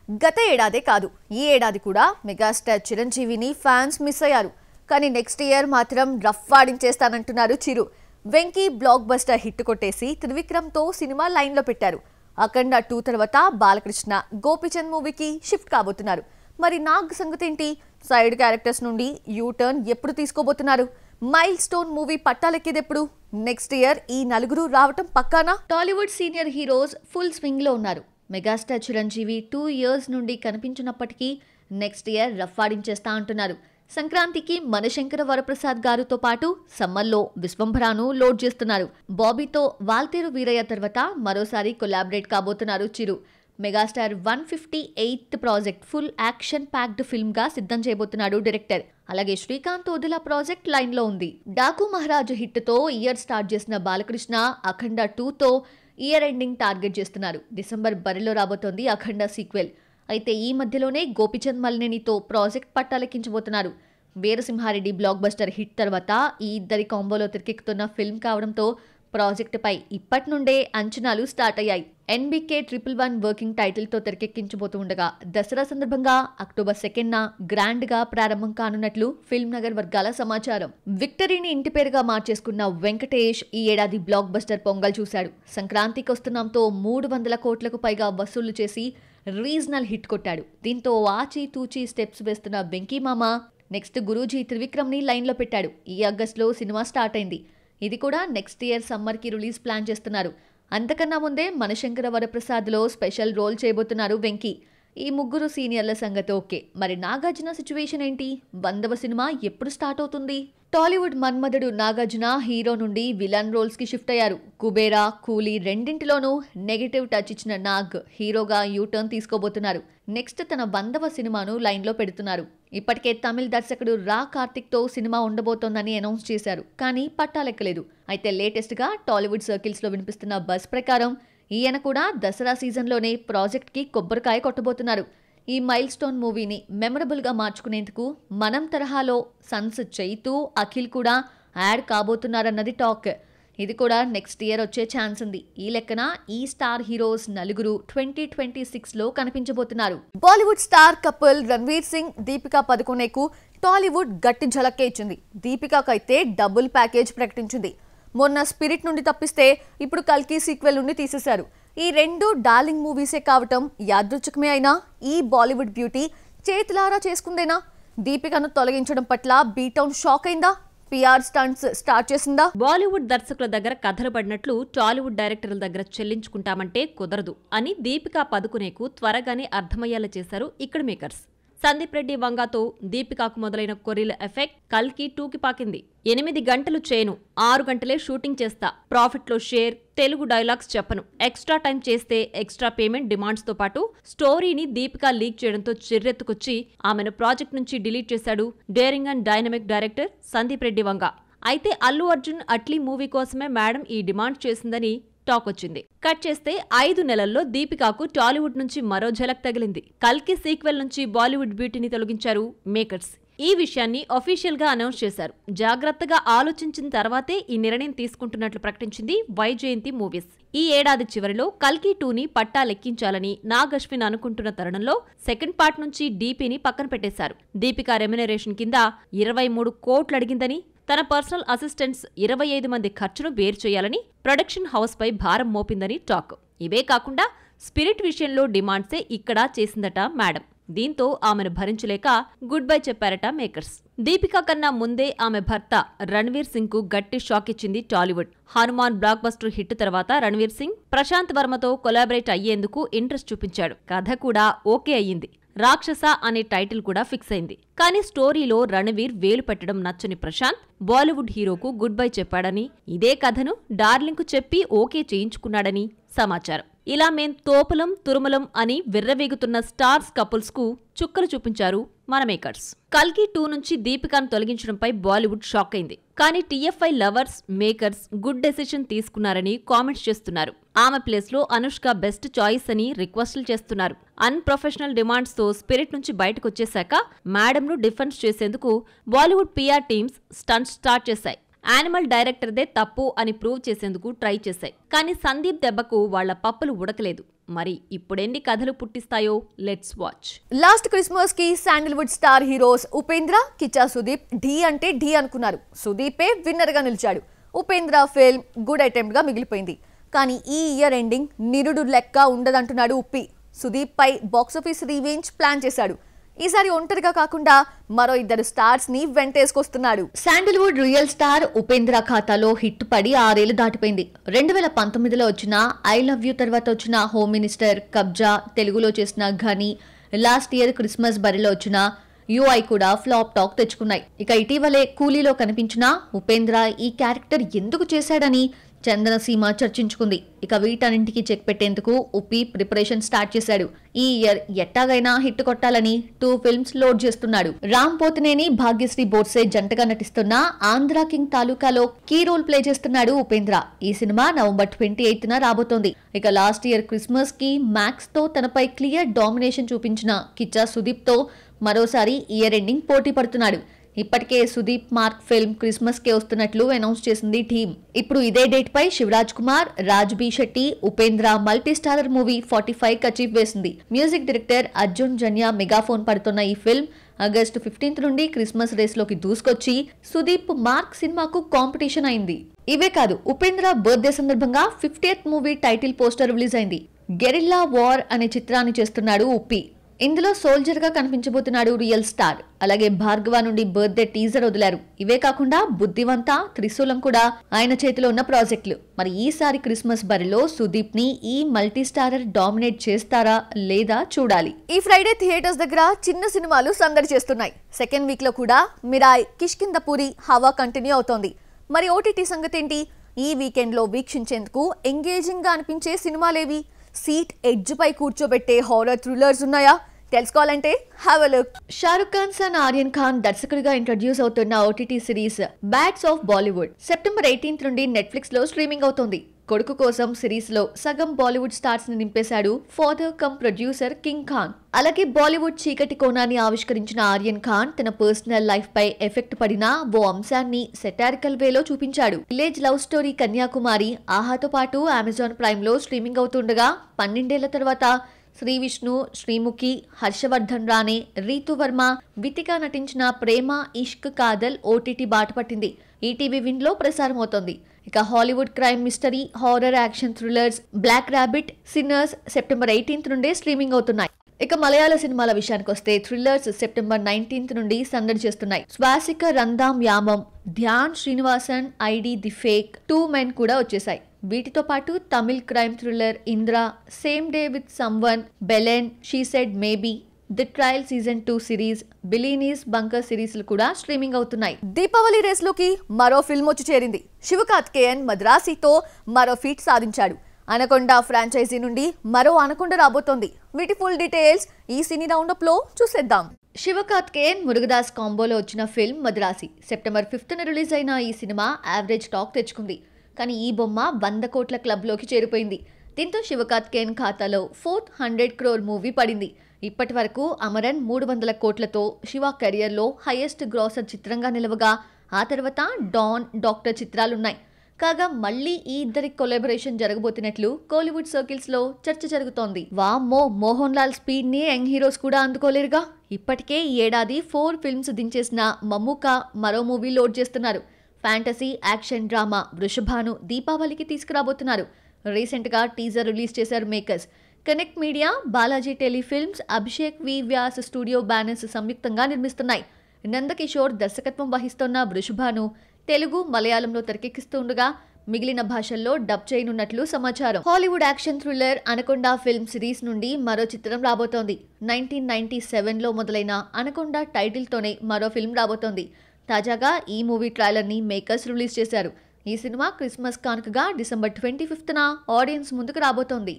గత ఏడాదే కాదు ఈ ఏడాది కూడా మెగాస్టార్ చిరంజీవిని ఫ్యాన్స్ మిస్ అయ్యారు. కానీ నెక్స్ట్ ఇయర్ మాత్రం రఫ్ ఆడించేస్తానంటున్నారు చిరు. వెంకీ బ్లాక్ బస్టర్ హిట్ కొట్టేసి త్రివిక్రమ్తో సినిమా లైన్లో పెట్టారు. అఖండ 2 తర్వాత బాలకృష్ణ గోపిచంద్ మూవీకి షిఫ్ట్ కాబోతున్నారు. మరి నాగ్ సంగతి ఏంటి? సైడ్ క్యారెక్టర్స్ నుండి యూ టర్న్ ఎప్పుడు తీసుకోబోతున్నారు? మైల్ స్టోన్ మూవీ పట్టాలెక్కేదెప్పుడు? నెక్స్ట్ ఇయర్ ఈ నలుగురు రావటం పక్కానా? Tollywood senior heroes full swing లో ఉన్నారు. మెగాస్టార్ చిరంజీవి 2 ఇయర్స్ నుండి కనిపించినప్పటికీ నెక్స్ట్ ఇయర్ రఫ్ ఆడించేస్తా అంటున్నారు. సంక్రాంతికి మనశంకర వరప్రసాద్ గారితో పాటు సమ్మర్లో విశ్వంభరాను లోడ్ చేస్తున్నారు. బాబీతో వాల్తేరు వీరయ్య తర్వాత మరోసారి కొలాబరేట్ కాబోతున్నారు Chiru. Megastar 158th project full action packed film గా సిద్ధం చేయబోతున్నాడు డైరెక్టర్. అలాగే శ్రీకాంత్ ఓదెలా ప్రాజెక్ట్ లైన్ లో ఉంది. డాకు మహారాజు హిట్ తో ఇయర్ స్టార్ట్ చేసిన బాలకృష్ణ అఖండ 2తో ఇయర్ ఎండింగ్ టార్గెట్ చేస్తున్నారు. డిసెంబర్ బరిలో రాబోతోంది అఖండ సీక్వెల్. అయితే ఈ మధ్యలోనే గోపిచంద్ మల్నేనితో ప్రాజెక్ట్ పట్టాలెక్కించబోతున్నారు. వీరసింహారెడ్డి బ్లాక్ బస్టర్ హిట్ తర్వాత ఈ ఇద్దరి కాంబోలో తెరకెక్కుతున్న ఫిల్మ్ కావడంతో ప్రాజెక్టుపై ఇప్పటి నుండే అంచనాలు స్టార్ట్ అయ్యాయి. NBK 111 వర్కింగ్ టైటిల్తో తెరకెక్కించబోతూ ఉండగా దసరా సందర్భంగా అక్టోబర్ 2న గ్రాండ్ గా ప్రారంభం కానున్నట్లు ఫిల్మ్ నగర్ వర్గాల సమాచారం. విక్టరీని ఇంటి పేరుగా మార్చేసుకున్న వెంకటేష్ ఈ ఏడాది బ్లాక్ బస్టర్ పొంగల్ చూశాడు. సంక్రాంతికి వస్తున్నాంతో 300 కోట్లకు పైగా వసూళ్లు చేసి రీజనల్ హిట్ కొట్టాడు. దీంతో ఆచితూచి స్టెప్స్ వేస్తున్న వెంకీ మామ నెక్స్ట్ గురూజీ త్రివిక్రమ్ ని లైన్ లో పెట్టాడు. ఈ ఆగస్టులో సినిమా స్టార్ట్ అయింది. ఇది కూడా నెక్స్ట్ ఇయర్ సమ్మర్ కి రిలీజ్ ప్లాన్ చేస్తున్నారు. అంతకన్నా ముందే మనశంకర వరప్రసాద్ లో స్పెషల్ రోల్ చేయబోతున్నారు వెంకీ. ఈ ముగ్గురు సీనియర్ల సంగతి ఓకే. మరి నాగార్జున సిచ్యువేషన్ ఏంటి? 100వ సినిమా ఎప్పుడు స్టార్ట్ అవుతుంది? టాలీవుడ్ మన్మధుడు నాగార్జున హీరో నుండి విలన్ రోల్స్ కి షిఫ్ట్ అయ్యారు. కుబేరా, కూలీ రెండింటిలోనూ నెగటివ్ టచ్ ఇచ్చిన నాగ్ హీరోగా యూటర్న్ తీసుకోబోతున్నారు. నెక్స్ట్ తన 100వ సినిమాను లైన్ లో పెడుతున్నారు. ఇప్పటికే తమిళ దర్శకుడు రా కార్తిక్ తో సినిమా ఉండబోతోందని అనౌన్స్ చేశారు. కానీ పట్టాలెక్కలేదు. అయితే లేటెస్ట్ గా టాలీవుడ్ సర్కిల్స్ లో వినిపిస్తున్న బజ్ ప్రకారం ఈయన కూడా దసరా సీజన్లోనే ప్రాజెక్ట్ కి కొబ్బరికాయ కొట్టబోతున్నారు. ఈ మైల్ స్టోన్ మూవీని మెమరబుల్ గా మార్చుకునేందుకు మనం తరహాలో సన్స్ చైతూ, అఖిల్ కూడా యాడ్ కాబోతున్నారన్నది టాక్. ఇది కూడా నెక్స్ట్ ఇయర్ వచ్చే ఛాన్స్ ఉంది. ఈ లెక్కన ఈ స్టార్ హీరోస్ నలుగురు 2026లో కనిపించబోతున్నారు. బాలీవుడ్ స్టార్ కపుల్ రణ్వీర్ సింగ్, దీపికా పదుకొనెకు టాలీవుడ్ గట్టి ఝలక్కే ఇచ్చింది. దీపికాకైతే డబుల్ ప్యాకేజ్ ప్రకటించింది. మొన్న స్పిరిట్ నుండి తప్పిస్తే ఇప్పుడు కల్కి సీక్వెల్ నుండి తీసేశారు. ఈ 2 డార్లింగ్ మూవీసే కావటం యాదృచ్ఛికమే అయినా ఈ బాలీవుడ్ బ్యూటీ చేతులారా చేసుకుందేనా? దీపికను తొలగించడం పట్ల బీటౌన్ షాక్ అయిందా? PR స్టంట్స్ స్టార్ట్ చేసిందా? బాలీవుడ్ దర్శకుల దగ్గర కథలు పడినట్లు టాలీవుడ్ డైరెక్టర్ల దగ్గర చెల్లించుకుంటామంటే కుదరదు అని దీపికా పదుకునేకు త్వరగానే అర్థమయ్యేలా చేశారు ఇక్కడ మేకర్స్. సందీప్ రెడ్డి వంగాతో దీపికాకు మొదలైన కొర్రీల ఎఫెక్ట్ కల్కి 2కి పాకింది. 8 గంటలు చేయను, 6 గంటలే షూటింగ్ చేస్తా, ప్రాఫిట్లో షేర్, తెలుగు డైలాగ్స్ చెప్పను, ఎక్స్ట్రా టైం చేస్తే ఎక్స్ట్రా పేమెంట్ డిమాండ్స్ తో పాటు స్టోరీని దీపికా లీక్ చేయడంతో చిర్రెత్తుకొచ్చి ఆమెను ప్రాజెక్ట్ నుంచి డిలీట్ చేశాడు daring and dynamic director Sandeep Reddy Vanga. అయితే అల్లు అర్జున్ అట్లీ మూవీ కోసమే మేడం ఈ డిమాండ్ చేసిందని టాక్ వచ్చింది. కట్ చేస్తే 5 నెలల్లో దీపికాకు టాలీవుడ్ నుంచి మరో ఝలక్ తగిలింది. కల్కి సీక్వెల్ నుంచి బాలీవుడ్ బ్యూటీని తొలగించారు మేకర్స్. ఈ విషయాన్ని అఫీషియల్ గా అనౌన్స్ చేశారు. జాగ్రత్తగా ఆలోచించిన తర్వాతే ఈ నిర్ణయం తీసుకుంటున్నట్లు ప్రకటించింది వైజయంతి మూవీస్. ఈ ఏడాది చివరిలో కల్కి 2ని పట్టాలెక్కించాలని నాగ్ అశ్విన్ అనుకుంటున్న తరుణంలో సెకండ్ పార్ట్ నుంచి డీపీని పక్కన పెట్టేశారు. దీపికా రెమ్యునరేషన్ కింద 23 కోట్లు అడిగిందని, తన పర్సనల్ అసిస్టెంట్స్ 25 మంది ఖర్చును బేర్ చేయాలని ప్రొడక్షన్ హౌస్ పై భారం మోపిందని టాక్. ఇవే కాకుండా స్పిరిట్ విషయంలో డిమాండ్సే ఇక్కడ చేసిందట మేడం. దీంతో ఆమెను భరించలేక గుడ్ బై చెప్పారట మేకర్స్. దీపికా కన్నా ముందే ఆమె భర్త రణ్వీర్ సింగ్ కు గట్టి షాక్ ఇచ్చింది Tollywood. Hanuman block buster hit తర్వాత రణ్వీర్ సింగ్ ప్రశాంత్ వర్మతో కొలాబరేట్ అయ్యేందుకు ఇంట్రెస్ట్ చూపించాడు. కథ కూడా ఓకే అయ్యింది. రాక్షస అనే టైటిల్ కూడా ఫిక్స్ అయింది. కానీ స్టోరీలో రణవీర్ వేలు పెట్టడం నచ్చని ప్రశాంత్ బాలీవుడ్ హీరోకు గుడ్ బై చెప్పాడని, ఇదే కథను డార్లింగ్ కు చెప్పి ఓకే చేయించుకున్నాడని సమాచారం. ఇలా మేం తోపులం తురుమలం అని విర్రవీగుతున్న స్టార్స్ కపుల్స్ కు చుక్కలు చూపించారు మన మేకర్స్. కల్కి 2 నుంచి దీపికాను తొలగించడంపై బాలీవుడ్ షాక్ అయింది. కానీ TFI lovers makers good decision తీసుకున్నారని కామెంట్స్ చేస్తున్నారు. ఆమె ప్లేస్ లో అనుష్క బెస్ట్ చాయిస్ అని రిక్వెస్టులు చేస్తున్నారు. అన్ప్రొఫెషనల్ డిమాండ్స్ తో స్పిరిట్ నుంచి బయటకొచ్చేశాక మేడం ను డిఫెన్స్ చేసేందుకు Bollywood PR teams stunts start చేశాయి. యానిమల్ డైరెక్టర్దే తప్పు అని ప్రూవ్ చేసేందుకు ట్రై చేశాయి. కానీ సందీప్ దెబ్బకు వాళ్ల పప్పులు ఉడకలేదు. మరి ఇప్పుడెన్ని కథలు పుట్టిస్తాయో లెట్స్ వాచ్. లాస్ట్ క్రిస్మస్ కి Sandalwood star heroes Upendra, Kichcha Sudeep ఢీ అంటే ఢీ అనుకున్నారు. సుదీపే విన్నర్ గా నిలిచాడు. ఉపేంద్ర ఫిల్మ్ గుడ్ అటెంప్ట్ గా మిగిలిపోయింది. కానీ ఈ ఇయర్ ఎండింగ్ నిరుడు లెక్క ఉండదంటున్నాడు ఉప్పి. సుదీప్ పై బాక్సాఫీస్ రీవేంజ్ ప్లాన్ చేశాడు. ఈసారి ఒంటరిగా కాకుండా మరో 2 స్టార్స్ ని వెంటేసుకొస్తున్నాడు. శాండల్వుడ్ రియల్ స్టార్ ఉపేంద్ర ఖాతాలో హిట్ పడి 6 ఏళ్లు దాటిపోయింది. 2019లో వచ్చిన ఐ లవ్ యూ తర్వాత వచ్చిన హోమ్ మినిస్టర్, కబ్జా, తెలుగులో చేసిన ఘని, లాస్ట్ ఇయర్ క్రిస్మస్ బరిలో వచ్చిన యూఐ కూడా ఫ్లాప్ టాక్ తెచ్చుకున్నాయి. ఇక ఇటీవలే కూలీలో కనిపించిన ఉపేంద్ర ఈ క్యారెక్టర్ ఎందుకు చేశాడని చందనసీమ చర్చించుకుంది. ఇక వీటన్నింటికి చెక్ పెట్టేందుకు ఉప్పి ప్రిపరేషన్ స్టార్ట్ చేశాడు. ఈ ఇయర్ ఎట్టాగైనా హిట్ కొట్టాలని 2 ఫిల్మ్స్ లోడ్ చేస్తున్నాడు. రామ్ పోతినేని, భాగ్యశ్రీ బోర్సే జంటగా నటిస్తున్న ఆంధ్ర కింగ్ తాలూకాలో కీ రోల్ ప్లే చేస్తున్నాడు ఉపేంద్ర. ఈ సినిమా నవంబర్ 28న రాబోతోంది. ఇక లాస్ట్ ఇయర్ క్రిస్మస్ కి మ్యాక్స్ తో తనపై క్లియర్ డామినేషన్ చూపించిన కిచ్చా సుదీప్ తో మరోసారి ఇయర్ ఎండింగ్ పోటీ పడుతున్నాడు. ఇప్పటికే సుదీప్ మార్క్ ఫిల్మ్ క్రిస్మస్ కే వస్తున్నట్లు అనౌన్స్ చేసింది టీమ్. ఇప్పుడు ఇదే డేట్ పై Shivaraj Kumar, Raj B Shetty, Upendra multi మూవీ 45 కచీఫ్ వేసింది. Music director Arjun Janya megaphone పడుతున్న ఈ ఫిల్మ్ ఆగస్టు 15 నుండి క్రిస్మస్ రేస్ లోకి దూసుకొచ్చి సుదీప్ మార్క్ సినిమాకు కాంపిటీషన్ అయింది. ఇవే కాదు, ఉపేంద్ర బర్త్డే సందర్భంగా 50th movie title poster release అయింది. గెరిల్లా వార్ అనే చిత్రాన్ని చేస్తున్నాడు ఉప్పి. ఇందులో సోల్జర్ గా కనిపించబోతున్నాడు రియల్ స్టార్. అలాగే భార్గవ నుండి బర్త్డే టీజర్ వదిలారు. ఇవే కాకుండా బుద్ధివంత, త్రిశూలం కూడా ఆయన చేతిలో ఉన్న ప్రాజెక్టులు. మరి ఈసారి క్రిస్మస్ బరిలో సుదీప్ ని ఈ మల్టీ స్టారర్ డామినేట్ చేస్తారా లేదా చూడాలి. ఈ ఫ్రైడే థియేటర్స్ దగ్గర చిన్న సినిమాలు సందడి చేస్తున్నాయి. సెకండ్ వీక్ లో కూడా మిరాయ్, కిష్కిందపురి హవా కంటిన్యూ అవుతోంది. మరి ఓటీటీ సంగతి ఏంటి? ఈ వీకెండ్ లో వీక్షించేందుకు ఎంగేజింగ్ గా అనిపించే సినిమాలేవి? సీట్ ఎడ్జ్ పై కూర్చోబెట్టే హారర్ థ్రిల్లర్స్ ఉన్నాయా? తెలుసుకోవాలంటే have a look. Shahrukh Khan son Aryan Khan దర్శకుడిగా ఇంట్రడ్యూస్ అవుతున్న OTT series bads of Bollywood September 18 నుండి నెట్ఫ్లిక్స్ లో స్ట్రీమింగ్ అవుతోంది. కొడుకు కోసం సిరీస్ లో సగం బాలీవుడ్ స్టార్స్ ని నింపేశాడు father cum producer king Khan. అలాగే బాలీవుడ్ చీకటి కోణాన్ని ఆవిష్కరించిన ఆర్యన్ ఖాన్ తన పర్సనల్ లైఫ్ పై ఎఫెక్ట్ పడిన ఓ అంశాన్ని సెటారికల్ వేలో చూపించాడు. విలేజ్ లవ్ స్టోరీ కన్యాకుమారి ఆహాతో పాటు అమెజాన్ ప్రైమ్ లో స్ట్రీమింగ్ అవుతుండగా 12 ఏళ్ల తర్వాత శ్రీ విష్ణు, శ్రీముఖి, హర్షవర్ధన్ రానే, రీతు వర్మ, వితిక నటించిన ప్రేమ ఇష్క్ కాదల్ ఓటీటీ బాట పట్టింది. ఈటీవీ విన్ లో ప్రసారం అవుతోంది. ఇక Hollywood crime mystery, horror action thrillers Black Rabbit, Sinners September 18 నుండే స్ట్రీమింగ్ అవుతున్నాయి. ఇక మలయాళ సినిమాల విషయానికి వస్తే థ్రిల్లర్స్ సెప్టెంబర్ 19 నుండి సందడి చేస్తున్నాయి. Swasika Randaam Yaamam, Dhyan Sreenivasan, ID the fake, 2 men కూడా వచ్చేసాయి. వీటితో పాటు Tamil crime thriller Indra, same day with someone, Belen, she said maybe, the trial season 2 series, billionaires bunker సిరీస్లు కూడా స్ట్రీమింగ్ అవుతున్నాయి. దీపావళి రేస్ లోకి మరో ఫిల్మ్ వచ్చి చేరింది. శివకార్తికేయన్ మద్రాసితో మరో ఫీట్ సాధించాడు. అనకొండ ఫ్రాంచైజీ నుండి మరో అనకొండ రాబోతోంది. వీటి ఫుల్ డీటెయిల్స్ ఈ సినీ రౌండప్ లో చూసేద్దాం. శివకార్తికేయన్ మురుగదాస్ కాంబోలో వచ్చిన ఫిల్మ్ మద్రాసి సెప్టెంబర్ 5న రిలీజ్ అయిన ఈ సినిమా యావరేజ్ టాక్ తెచ్చుకుంది. కానీ ఈ బొమ్మ 100 కోట్ల క్లబ్లోకి చేరిపోయింది. దీంతో శివకార్తికేయన్ ఖాతాలో 400 crore మూవీ పడింది. ఇప్పటి వరకు అమరన్ 300 కోట్లతో శివ కెరియర్లో హైయెస్ట్ గ్రాసర్ చిత్రంగా నిలవగా ఆ తర్వాత డాన్, డాక్టర్ చిత్రాలున్నాయి. కాగా మళ్లీ ఈ ఇద్దరి కొలాబరేషన్ జరగబోతున్నట్లు కోలీవుడ్ సర్కిల్స్ లో చర్చ జరుగుతోంది. వామ్మో, మోహన్ లాల్ స్పీడ్ ని యంగ్ హీరోస్ కూడా అందుకోలేరుగా. ఇప్పటికే ఈ ఏడాది 4 ఫిల్మ్స్ దించేసిన మమ్ముకా మరో మూవీ లోడ్ చేస్తున్నారు. ఫ్యాంటసీ యాక్షన్ డ్రామా వృషభాను దీపావళికి తీసుకురాబోతున్నారు. రీసెంట్ గా టీజర్ రిలీజ్ చేశారు makers. Connect media, Balaji telefilms, Abhishek V Vyas studio banners సంయుక్తంగా నిర్మిస్తున్నాయి. నందకిషోర్ దర్శకత్వం వహిస్తున్న వృషభాను తెలుగు, మలయాళంలో తెరకెక్కిస్తుండగా మిగిలిన భాషల్లో డబ్ చేయనున్నట్లు సమాచారం. Hollywood action thriller anaconda film series నుండి మరో చిత్రం రాబోతోంది. 1997లో మొదలైన అనకొండ టైటిల్ తోనే మరో ఫిల్మ్ రాబోతోంది. తాజాగా ఈ మూవీ ట్రైలర్ ని మేకర్స్ రిలీజ్ చేశారు. ఈ సినిమా క్రిస్మస్ కానుకగా డిసెంబర్ 25న ఆడియన్స్ ముందుకు రాబోతోంది.